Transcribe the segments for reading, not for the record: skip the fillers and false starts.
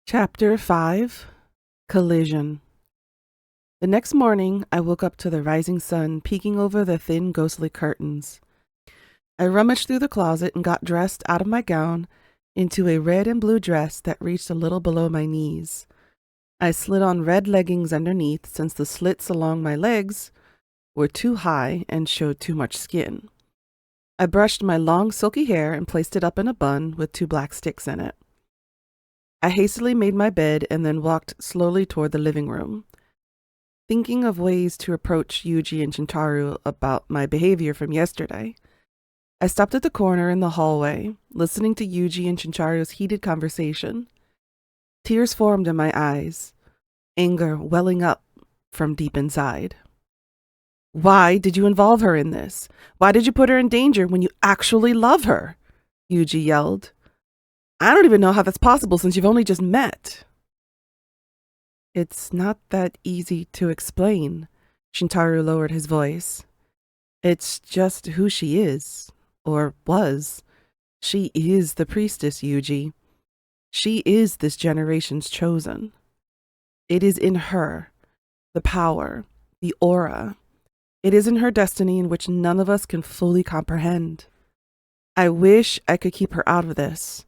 Chapter 5 Collision. The next morning, I woke up to the rising sun peeking over the thin, ghostly curtains. I rummaged through the closet and got dressed out of my gown into a red and blue dress that reached a little below my knees. I slid on red leggings underneath since the slits along my legs were too high and showed too much skin. I brushed my long, silky hair and placed it up in a bun with 2 black sticks in it. I hastily made my bed and then walked slowly toward the living room. Thinking of ways to approach Yuji and Shintaro about my behavior from yesterday, I stopped at the corner in the hallway, listening to Yuji and Shintaro's heated conversation. Tears formed in my eyes, anger welling up from deep inside. Why did you involve her in this? Why did you put her in danger when you actually love her? Yuji yelled. I don't even know how that's possible since you've only just met. It's not that easy to explain, Shintaro lowered his voice. It's just who she is, or was. She is the priestess, Yuji. She is this generation's chosen. It is in her, the power, the aura. It is in her destiny in which none of us can fully comprehend. I wish I could keep her out of this.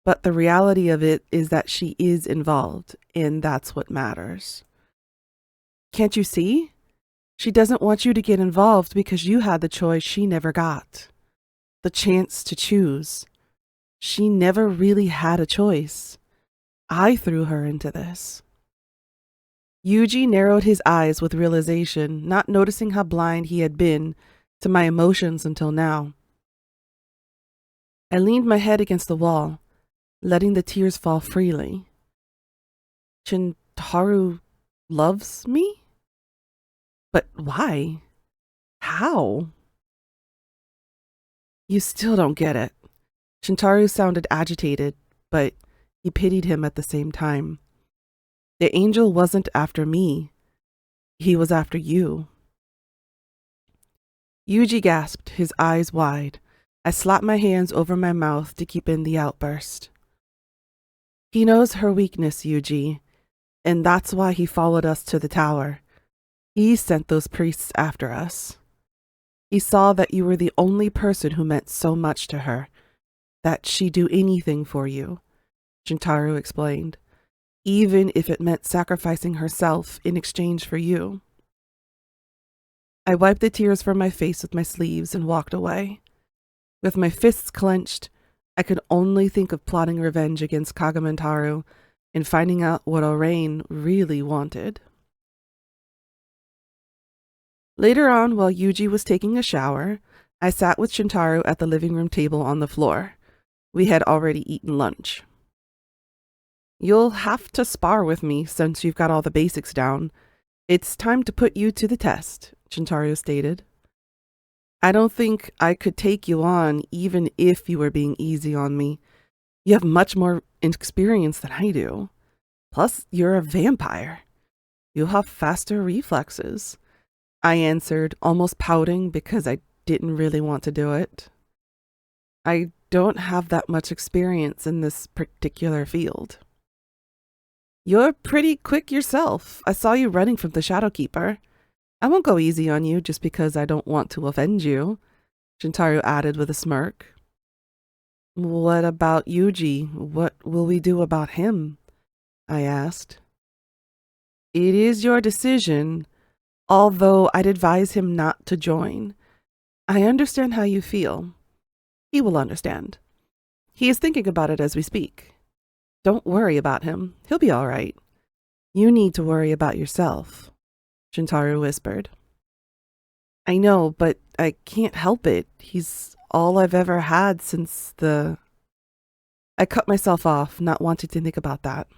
But the reality of it is that she is involved, and that's what matters. Can't you see? She doesn't want you to get involved because you had the choice she never got. The chance to choose. She never really had a choice. I threw her into this. Yuji narrowed his eyes with realization, not noticing how blind he had been to my emotions until now. I leaned my head against the wall, letting the tears fall freely. Shintaro loves me? But why? How? You still don't get it. Shintaro sounded agitated, but he pitied him at the same time. The angel wasn't after me. He was after you. Yuji gasped, his eyes wide. I slapped my hands over my mouth to keep in the outburst. He knows her weakness, Yuji, and that's why he followed us to the tower. He sent those priests after us. He saw that you were the only person who meant so much to her, that she'd do anything for you, Shintaro explained, even if it meant sacrificing herself in exchange for you. I wiped the tears from my face with my sleeves and walked away. With my fists clenched, I could only think of plotting revenge against Kagamentaro and finding out what Orain really wanted. Later on, while Yuji was taking a shower, I sat with Shintaro at the living room table on the floor. We had already eaten lunch. You'll have to spar with me since you've got all the basics down. It's time to put you to the test, Shintaro stated. I don't think I could take you on even if you were being easy on me. You have much more experience than I do. Plus, you're a vampire. You'll have faster reflexes, I answered, almost pouting because I didn't really want to do it. I don't have that much experience in this particular field. You're pretty quick yourself. I saw you running from the Shadowkeeper. I won't go easy on you just because I don't want to offend you, Shintaro added with a smirk. What about Yuji? What will we do about him? I asked. It is your decision, although I'd advise him not to join. I understand how you feel. He will understand. He is thinking about it as we speak. Don't worry about him. He'll be all right. You need to worry about yourself, Shintaro whispered. I know, but I can't help it. He's all I've ever had since the... I cut myself off, not wanting to think about that.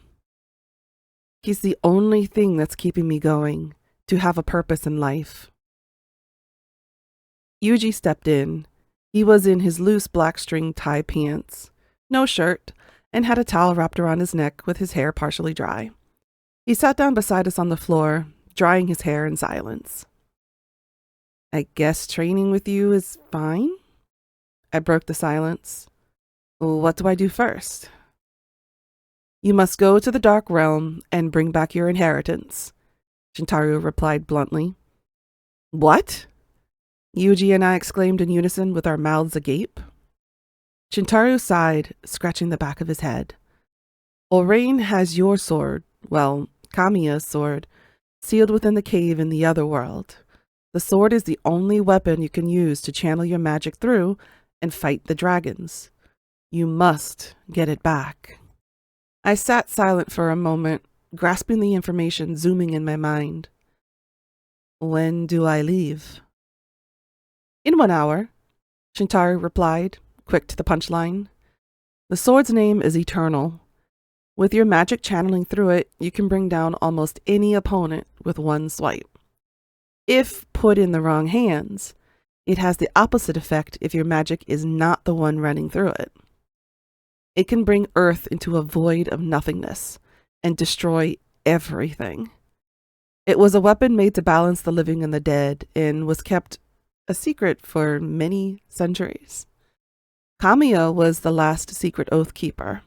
He's the only thing that's keeping me going, to have a purpose in life. Yuji stepped in. He was in his loose black string tie pants, no shirt, and had a towel wrapped around his neck with his hair partially dry. He sat down beside us on the floor, drying his hair in silence. I guess training with you is fine? I broke the silence. What do I do first? You must go to the Dark Realm and bring back your inheritance, Shintaro replied bluntly. What? Yuji and I exclaimed in unison with our mouths agape. Shintaro sighed, scratching the back of his head. Orain has your sword, well, Kamiya's sword, sealed within the cave in the other world. The sword is the only weapon you can use to channel your magic through and fight the dragons. You must get it back. I sat silent for a moment, grasping the information zooming in my mind. When do I leave? In 1 hour, Shintaro replied, quick to the punchline. The sword's name is Eternal. With your magic channeling through it, you can bring down almost any opponent with one swipe. If put in the wrong hands, it has the opposite effect if your magic is not the one running through it. It can bring Earth into a void of nothingness and destroy everything. It was a weapon made to balance the living and the dead and was kept a secret for many centuries. Kamiya was the last secret oath keeper.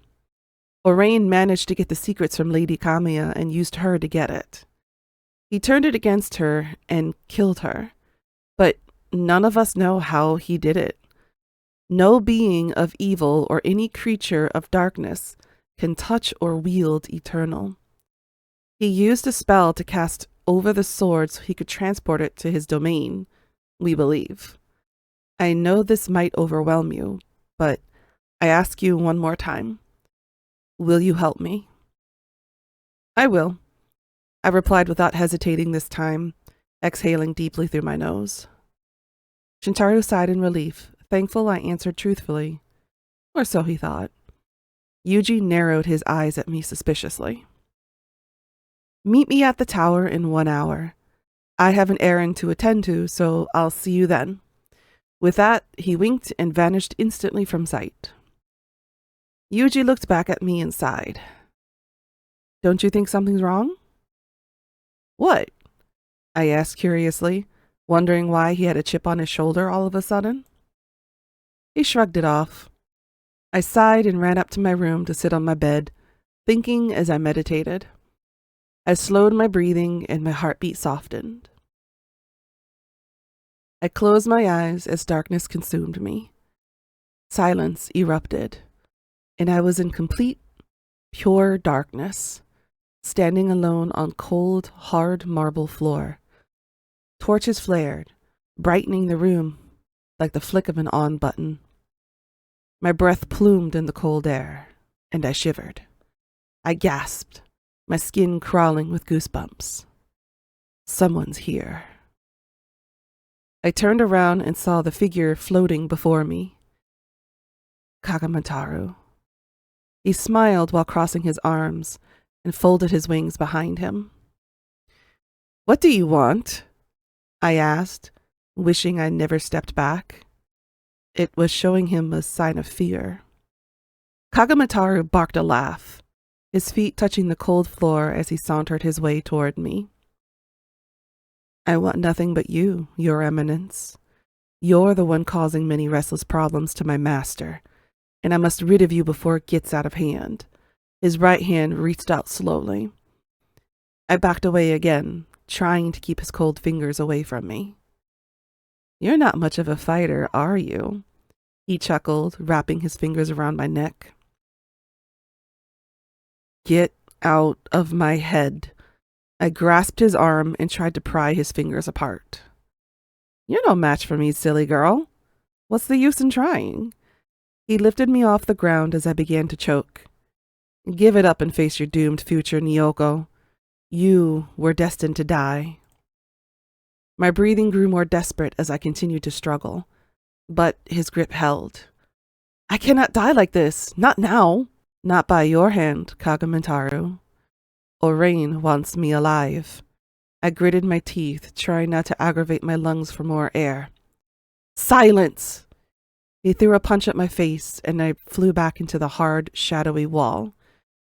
Orain managed to get the secrets from Lady Kamiya and used her to get it. He turned it against her and killed her, but none of us know how he did it. No being of evil or any creature of darkness can touch or wield Eternal. He used a spell to cast over the sword so he could transport it to his domain, we believe. I know this might overwhelm you, but I ask you one more time. Will you help me? I will, I replied without hesitating this time, exhaling deeply through my nose. Shintaro sighed in relief, thankful I answered truthfully. Or so he thought. Yuji narrowed his eyes at me suspiciously. Meet me at the tower in 1 hour. I have an errand to attend to, so I'll see you then. With that, he winked and vanished instantly from sight. Yuji looked back at me and sighed. Don't you think something's wrong? What? I asked curiously, wondering why he had a chip on his shoulder all of a sudden. He shrugged it off. I sighed and ran up to my room to sit on my bed, thinking as I meditated. I slowed my breathing and my heartbeat softened. I closed my eyes as darkness consumed me. Silence erupted, and I was in complete, pure darkness, standing alone on cold, hard marble floor. Torches flared, brightening the room like the flick of an on button. My breath plumed in the cold air, and I shivered. I gasped, my skin crawling with goosebumps. Someone's here. I turned around and saw the figure floating before me. Kagamataro. He smiled while crossing his arms and folded his wings behind him. What do you want? I asked, wishing I never stepped back. It was showing him a sign of fear. Kagamataro barked a laugh, his feet touching the cold floor as he sauntered his way toward me. I want nothing but you, Your Eminence. You're the one causing many restless problems to my master, and I must rid of you before it gets out of hand. His right hand reached out slowly. I backed away again, trying to keep his cold fingers away from me. You're not much of a fighter, are you? He chuckled, wrapping his fingers around my neck. Get out of my head. I grasped his arm and tried to pry his fingers apart. You're no match for me, silly girl. What's the use in trying? He lifted me off the ground as I began to choke. Give it up and face your doomed future, Nyoko. You were destined to die. My breathing grew more desperate as I continued to struggle, but his grip held. I cannot die like this, not now. Not by your hand, Kagamataro. Orain wants me alive. I gritted my teeth, trying not to aggravate my lungs for more air. Silence! He threw a punch at my face, and I flew back into the hard, shadowy wall.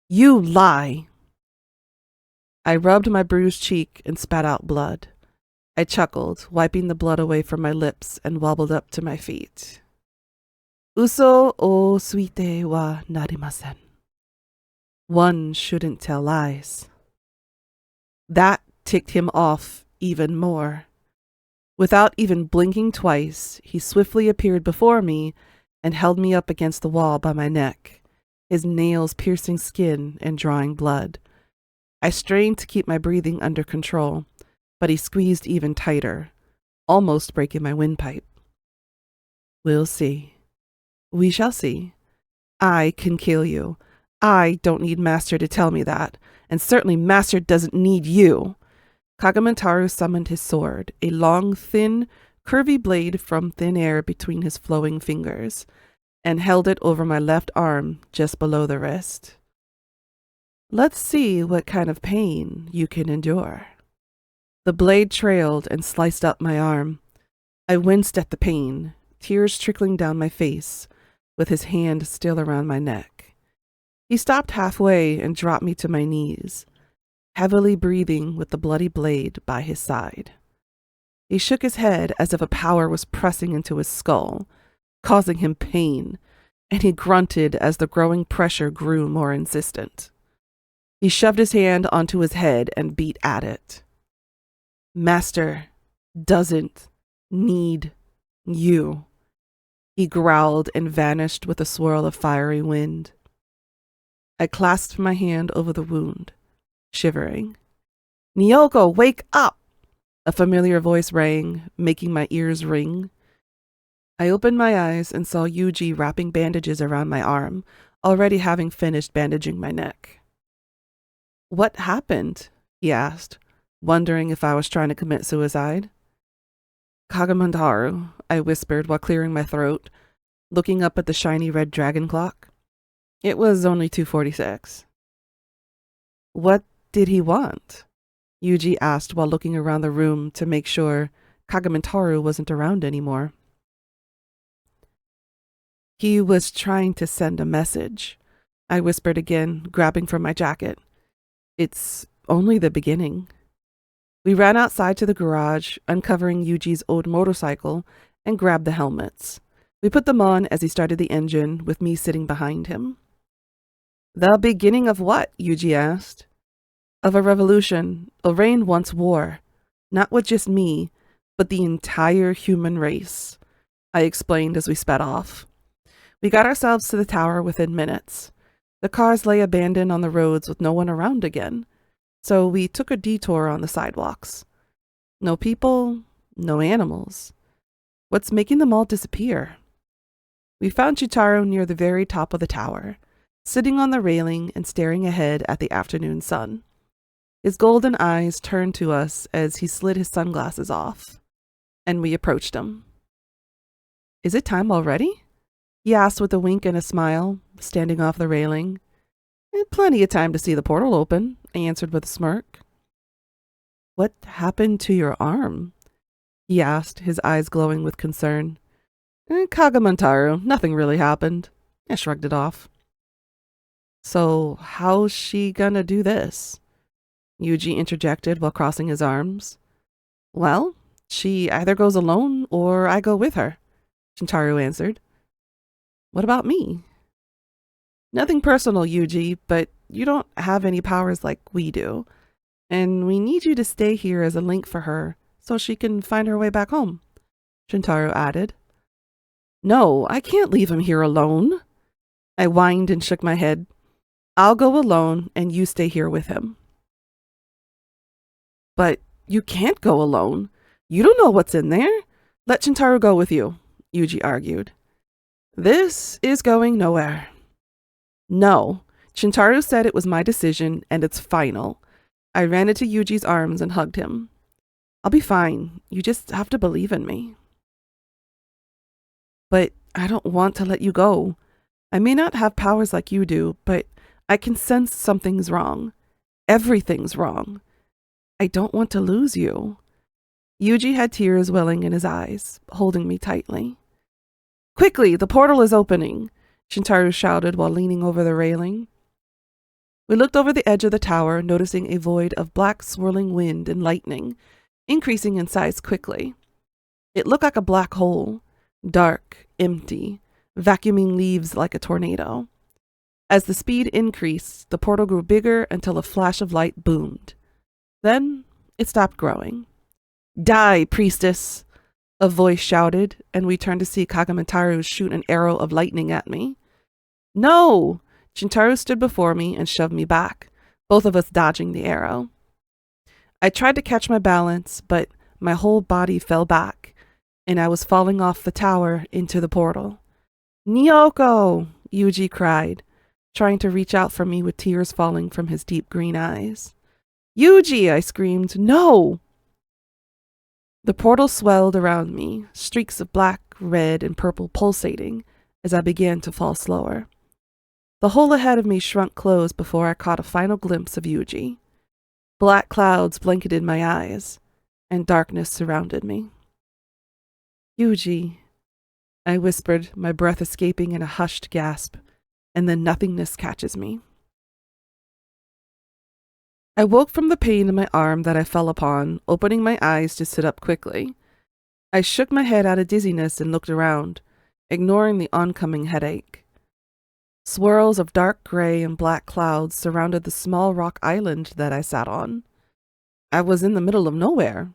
You lie! I rubbed my bruised cheek and spat out blood. I chuckled, wiping the blood away from my lips, and wobbled up to my feet. Uso o suite wa narimasen. One shouldn't tell lies. That ticked him off even more. Without even blinking twice, he swiftly appeared before me and held me up against the wall by my neck, his nails piercing skin and drawing blood. I strained to keep my breathing under control, but he squeezed even tighter, almost breaking my windpipe. We'll see. We shall see. I can kill you. I don't need Master to tell me that, and certainly Master doesn't need you. Kagamantaru summoned his sword, a long, thin, curvy blade from thin air between his flowing fingers, and held it over my left arm just below the wrist. Let's see what kind of pain you can endure. The blade trailed and sliced up my arm. I winced at the pain, tears trickling down my face, with his hand still around my neck. He stopped halfway and dropped me to my knees, heavily breathing with the bloody blade by his side. He shook his head as if a power was pressing into his skull, causing him pain, and he grunted as the growing pressure grew more insistent. He shoved his hand onto his head and beat at it. Master doesn't need you, he growled and vanished with a swirl of fiery wind. I clasped my hand over the wound, shivering. Nyoko, wake up! A familiar voice rang, making my ears ring. I opened my eyes and saw Yuji wrapping bandages around my arm, already having finished bandaging my neck. What happened? He asked, wondering if I was trying to commit suicide. Kagamantaru, I whispered while clearing my throat, looking up at the shiny red dragon clock. It was only 2:46. What did he want? Yuji asked while looking around the room to make sure Kagamantaru wasn't around anymore. He was trying to send a message, I whispered again, grabbing for my jacket. It's only the beginning. We ran outside to the garage, uncovering Yuji's old motorcycle, and grabbed the helmets. We put them on as he started the engine, with me sitting behind him. The beginning of what? Yuji asked. Of a revolution Lorraine wants war, not with just me, but the entire human race, I explained as we sped off. We got ourselves to the tower within minutes. The cars lay abandoned on the roads with no one around again, so we took a detour on the sidewalks. No people, no animals. What's making them all disappear? We found Shintaro near the very top of the tower, sitting on the railing and staring ahead at the afternoon sun. His golden eyes turned to us as he slid his sunglasses off, and we approached him. Is it time already? He asked with a wink and a smile, standing off the railing. Plenty of time to see the portal open, I answered with a smirk. What happened to your arm? He asked, his eyes glowing with concern. Kagamantaru, nothing really happened. I shrugged it off. So how's she gonna do this? Yuji interjected while crossing his arms. Well, she either goes alone or I go with her, Shintaro answered. What about me? Nothing personal, Yuji, but you don't have any powers like we do, and we need you to stay here as a link for her so she can find her way back home, Shintaro added. No, I can't leave him here alone. I whined and shook my head. I'll go alone and you stay here with him. But you can't go alone. You don't know what's in there. Let Shintaro go with you, Yuji argued. This is going nowhere. No, Shintaro said it was my decision and it's final. I ran into Yuji's arms and hugged him. I'll be fine. You just have to believe in me. But I don't want to let you go. I may not have powers like you do, but I can sense something's wrong. Everything's wrong. I don't want to lose you. Yuji had tears welling in his eyes, holding me tightly. Quickly, the portal is opening, Shintaro shouted while leaning over the railing. We looked over the edge of the tower, noticing a void of black swirling wind and lightning, increasing in size quickly. It looked like a black hole, dark, empty, vacuuming leaves like a tornado. As the speed increased, the portal grew bigger until a flash of light boomed. Then it stopped growing. Die, priestess! A voice shouted, and we turned to see Kagamitaro shoot an arrow of lightning at me. No! Shintaro stood before me and shoved me back, both of us dodging the arrow. I tried to catch my balance, but my whole body fell back, and I was falling off the tower into the portal. Nyoko! Yuji cried, trying to reach out for me with tears falling from his deep green eyes. Yuji! I screamed. No! The portal swelled around me, streaks of black, red, and purple pulsating as I began to fall slower. The hole ahead of me shrunk closed before I caught a final glimpse of Yuji. Black clouds blanketed my eyes, and darkness surrounded me. Yuji, I whispered, my breath escaping in a hushed gasp, and then nothingness catches me. I woke from the pain in my arm that I fell upon, opening my eyes to sit up quickly. I shook my head out of dizziness and looked around, ignoring the oncoming headache. Swirls of dark gray and black clouds surrounded the small rock island that I sat on. I was in the middle of nowhere.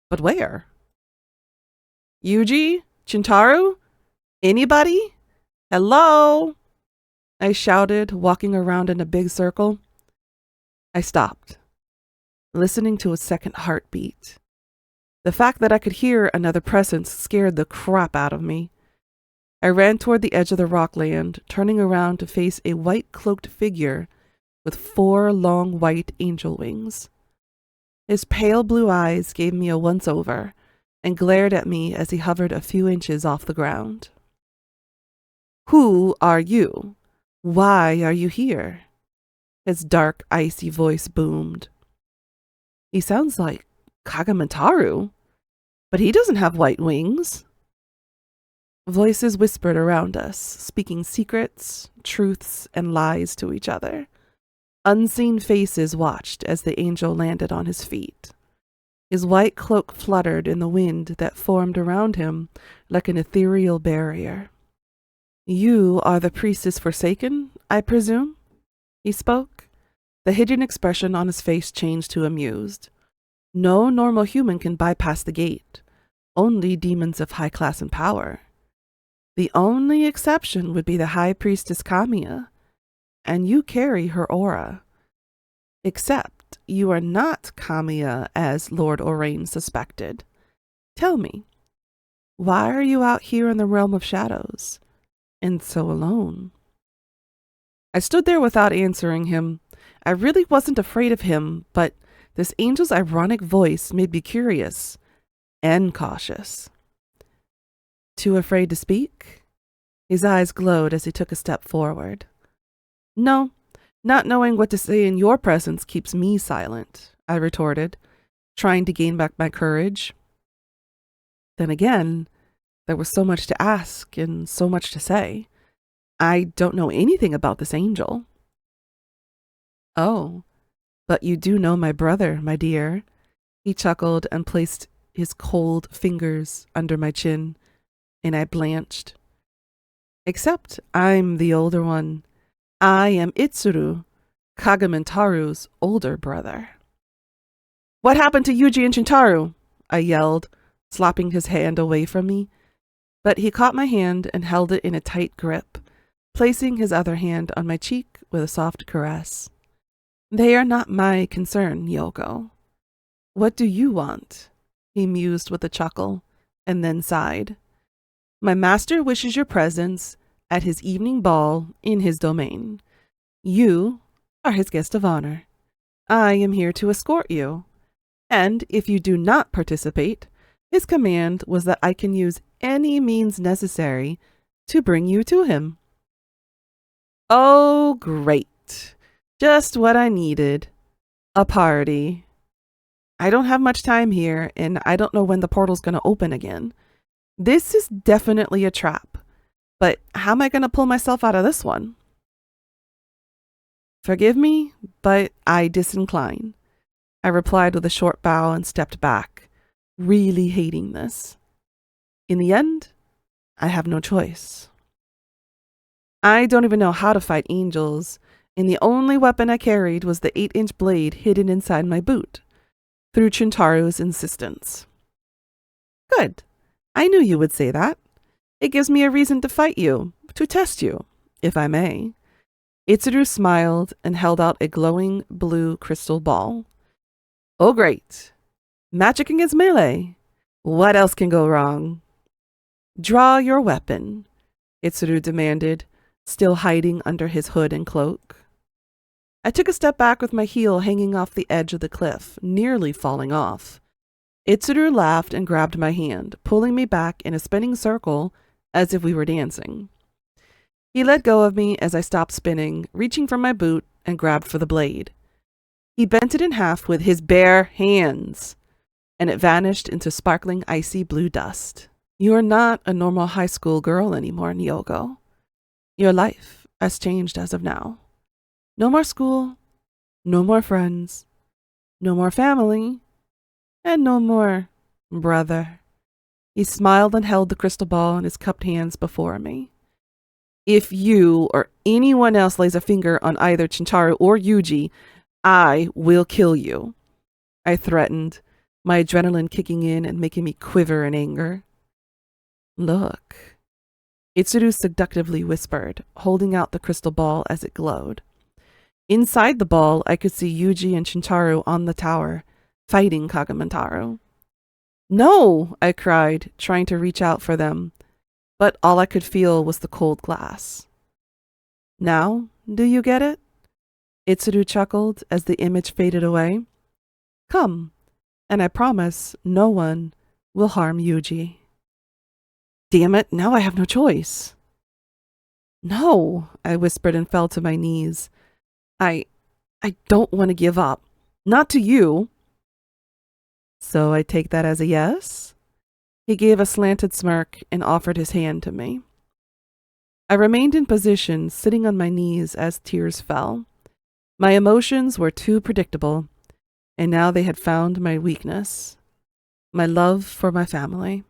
But where? Yuji? Shintaro? Anybody? Hello? I shouted, walking around in a big circle. I stopped, listening to a second heartbeat. The fact that I could hear another presence scared the crap out of me. I ran toward the edge of the rockland, turning around to face a white-cloaked figure with 4 long white angel wings. His pale blue eyes gave me a once-over and glared at me as he hovered a few inches off the ground. Who are you? Why are you here? His dark, icy voice boomed. He sounds like Kagamitaro, but he doesn't have white wings. Voices whispered around us, speaking secrets, truths, and lies to each other. Unseen faces watched as the angel landed on his feet. His white cloak fluttered in the wind that formed around him like an ethereal barrier. You are the priestess forsaken, I presume? He spoke. The hidden expression on his face changed to amused. No normal human can bypass the gate. Only demons of high class and power. The only exception would be the High Priestess Kamiya, and you carry her aura. Except you are not Kamiya as Lord Orain suspected. Tell me, why are you out here in the realm of shadows, and so alone? I stood there without answering him. I really wasn't afraid of him, but this angel's ironic voice made me curious and cautious. Too afraid to speak? His eyes glowed as he took a step forward. No, not knowing what to say in your presence keeps me silent, I retorted, trying to gain back my courage. Then again, there was so much to ask and so much to say. I don't know anything about this angel. Oh, but you do know my brother, my dear. He chuckled and placed his cold fingers under my chin, and I blanched. Except I'm the older one. I am Itsuru, Kagamitaru's older brother. What happened to Yuji and Shintaro? I yelled, slapping his hand away from me. But he caught my hand and held it in a tight grip, placing his other hand on my cheek with a soft caress. They are not my concern, Yoko. What do you want? He mused with a chuckle, and then sighed. My master wishes your presence at his evening ball in his domain. You are his guest of honor. I am here to escort you. And if you do not participate, his command was that I can use any means necessary to bring you to him. Oh, great. Just what I needed. A party. I don't have much time here, and I don't know when the portal's going to open again. This is definitely a trap, but how am I going to pull myself out of this one? Forgive me, but I disincline. I replied with a short bow and stepped back, really hating this. In the end, I have no choice. I don't even know how to fight angels, and the only weapon I carried was the 8-inch blade hidden inside my boot, through Chintaro's insistence. Good. I knew you would say that. It gives me a reason to fight you, to test you, if I may. Itsuru smiled and held out a glowing blue crystal ball. Oh, great. Magic against melee. What else can go wrong? Draw your weapon, Itsuru demanded, still hiding under his hood and cloak. I took a step back with my heel hanging off the edge of the cliff, nearly falling off. Itsuru laughed and grabbed my hand, pulling me back in a spinning circle as if we were dancing. He let go of me as I stopped spinning, reaching for my boot and grabbed for the blade. He bent it in half with his bare hands, and it vanished into sparkling icy blue dust. You are not a normal high school girl anymore, Nyogo. Your life has changed as of now. No more school, no more friends, no more family, and no more brother. He smiled and held the crystal ball in his cupped hands before me. If you or anyone else lays a finger on either Chintaro or Yuji, I will kill you, I threatened, my adrenaline kicking in and making me quiver in anger. Look, Itsuru seductively whispered, holding out the crystal ball as it glowed. Inside the ball, I could see Yuji and Chintaro on the tower, fighting Kagamentaro. No, I cried, trying to reach out for them, but all I could feel was the cold glass. Now, do you get it? Itsuru chuckled as the image faded away. Come, and I promise no one will harm Yuji. Damn it, now I have no choice. No, I whispered and fell to my knees. I don't want to give up. Not to you. So I take that as a yes? He gave a slanted smirk and offered his hand to me. I remained in position, sitting on my knees as tears fell. My emotions were too predictable, and now they had found my weakness, my love for my family.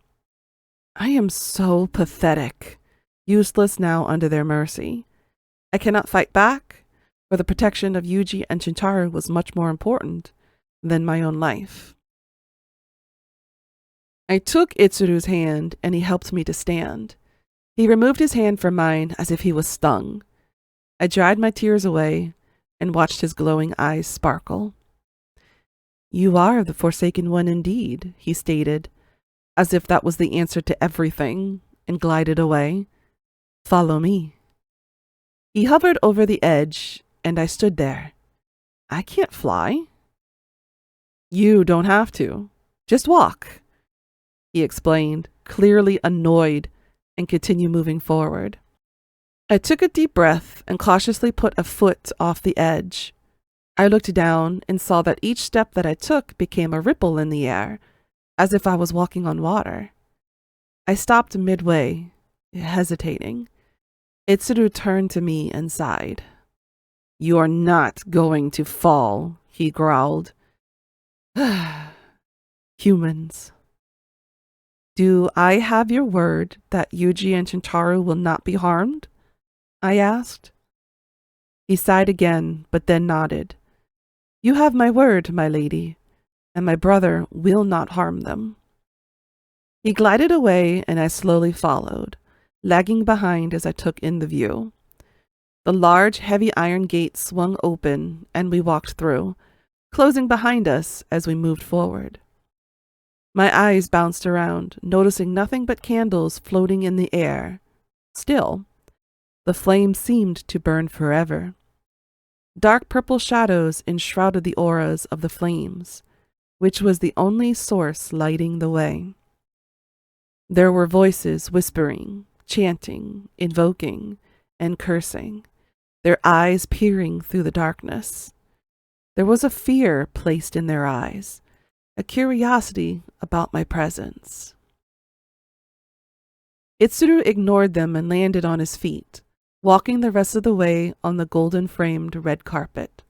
I am so pathetic, useless now under their mercy. I cannot fight back, for the protection of Yuji and Chintaro was much more important than my own life. I took Itsuru's hand, and he helped me to stand. He removed his hand from mine as if he was stung. I dried my tears away and watched his glowing eyes sparkle. You are the Forsaken One indeed, he stated, as if that was the answer to everything, and glided away. Follow me. He hovered over the edge, and I stood there. I can't fly. You don't have to. Just walk, he explained, clearly annoyed, and continued moving forward. I took a deep breath and cautiously put a foot off the edge. I looked down and saw that each step that I took became a ripple in the air, as if I was walking on water. I stopped midway, hesitating. Itsuru turned to me and sighed. You are not going to fall, he growled. Humans. Do I have your word that Yuji and Chintaro will not be harmed? I asked. He sighed again, but then nodded. You have my word, my lady, and my brother will not harm them. He glided away, and I slowly followed, lagging behind as I took in the view. The large, heavy iron gate swung open, and we walked through, closing behind us as we moved forward. My eyes bounced around, noticing nothing but candles floating in the air. Still, the flames seemed to burn forever. Dark purple shadows enshrouded the auras of the flames, which was the only source lighting the way. There were voices whispering, chanting, invoking, and cursing, their eyes peering through the darkness. There was a fear placed in their eyes, a curiosity about my presence. Itsuru ignored them and landed on his feet, walking the rest of the way on the golden-framed red carpet.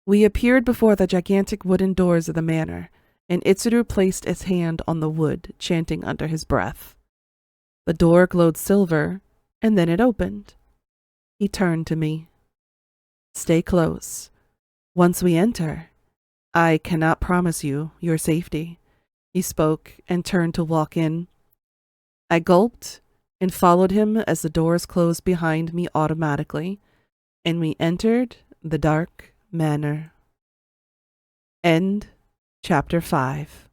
We appeared before the gigantic wooden doors of the manor, and Itsuru placed his hand on the wood, chanting under his breath. The door glowed silver, and then it opened. He turned to me. Stay close. Once we enter, I cannot promise you your safety. He spoke and turned to walk in. I gulped and followed him as the doors closed behind me automatically, and we entered the dark manor. End chapter 5.